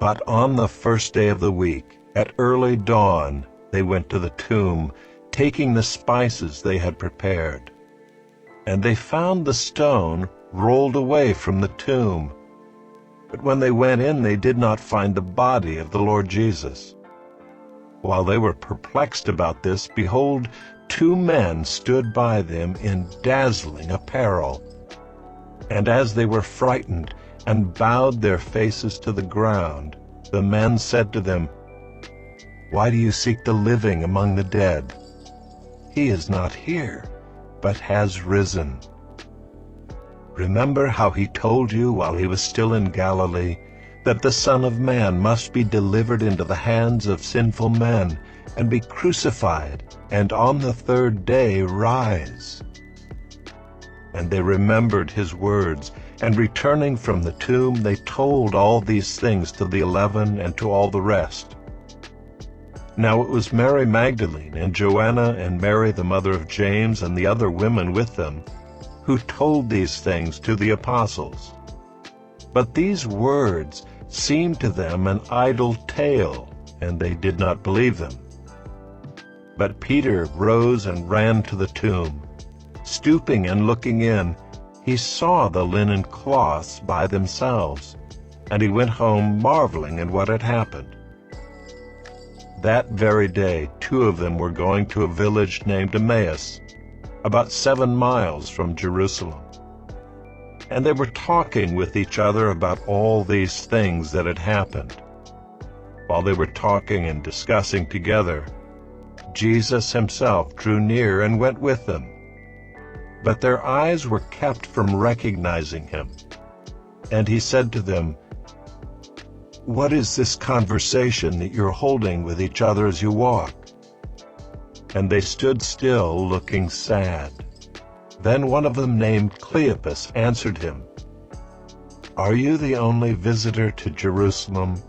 But on the first day of the week, at early dawn, they went to the tomb, taking the spices they had prepared. And they found the stone rolled away from the tomb. But when they went in, they did not find the body of the Lord Jesus. While they were perplexed about this, behold, 2 men stood by them in dazzling apparel. And as they were frightened and bowed their faces to the ground, the men said to them, "Why do you seek the living among the dead? He is not here, but has risen. Remember how he told you while he was still in Galilee that the Son of Man must be delivered into the hands of sinful men and be crucified, and on the 3rd day rise." And they remembered his words, and returning from the tomb, they told all these things to the 11 and to all the rest. Now it was Mary Magdalene and Joanna and Mary the mother of James and the other women with them, who told these things to the apostles. But these words seemed to them an idle tale, and they did not believe them. But Peter rose and ran to the tomb. Stooping and looking in, he saw the linen cloths by themselves, and he went home marveling at what had happened. That very day 2 of them were going to a village named Emmaus, about 7 miles from Jerusalem. And they were talking with each other about all these things that had happened. While they were talking and discussing together, Jesus himself drew near and went with them. But their eyes were kept from recognizing him. And he said to them, "What is this conversation that you're holding with each other as you walk?" And they stood still, looking sad. Then one of them, named Cleopas, answered him, "Are you the only visitor to Jerusalem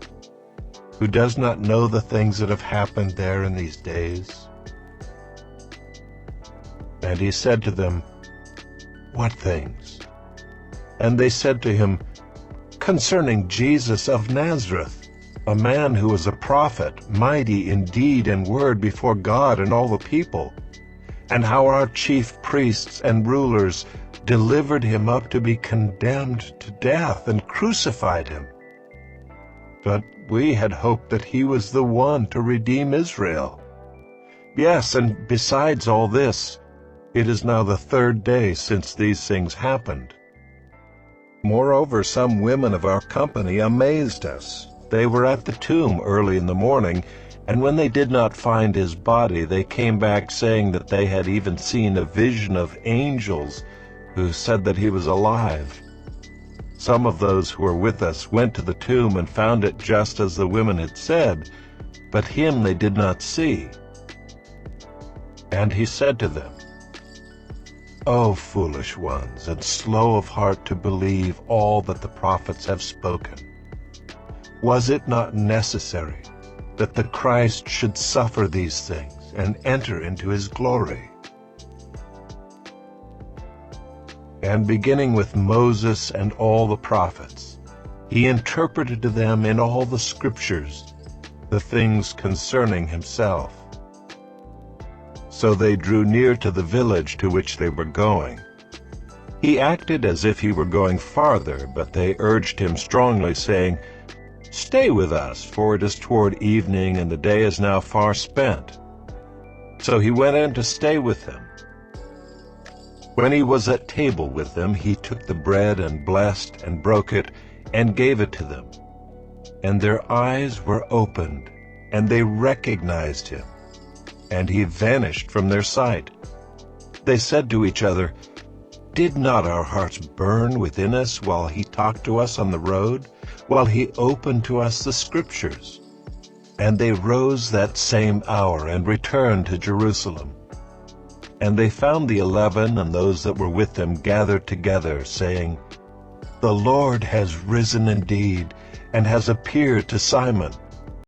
who does not know the things that have happened there in these days?" And he said to them, "What things?" And they said to him, "Concerning Jesus of Nazareth, a man who was a prophet, mighty in deed and word before God and all the people, and how our chief priests and rulers delivered him up to be condemned to death and crucified him. But we had hoped that he was the one to redeem Israel. Yes, and besides all this, it is now the 3rd day since these things happened. Moreover, some women of our company amazed us. They were at the tomb early in the morning, and when they did not find his body, they came back saying that they had even seen a vision of angels who said that he was alive. Some of those who were with us went to the tomb and found it just as the women had said, but him they did not see." And he said to them, "O foolish ones, and slow of heart to believe all that the prophets have spoken. Was it not necessary that the Christ should suffer these things and enter into his glory?" And beginning with Moses and all the prophets, he interpreted to them in all the Scriptures the things concerning himself. So they drew near to the village to which they were going. He acted as if he were going farther, but they urged him strongly, saying, "Stay with us, for it is toward evening, and the day is now far spent." So he went in to stay with them. When he was at table with them, he took the bread and blessed and broke it and gave it to them. And their eyes were opened, and they recognized him, and he vanished from their sight. They said to each other, "Did not our hearts burn within us while he talked to us on the road, while he opened to us the Scriptures?" And they rose that same hour and returned to Jerusalem. And they found the 11 and those that were with them gathered together, saying, "The Lord has risen indeed, and has appeared to Simon."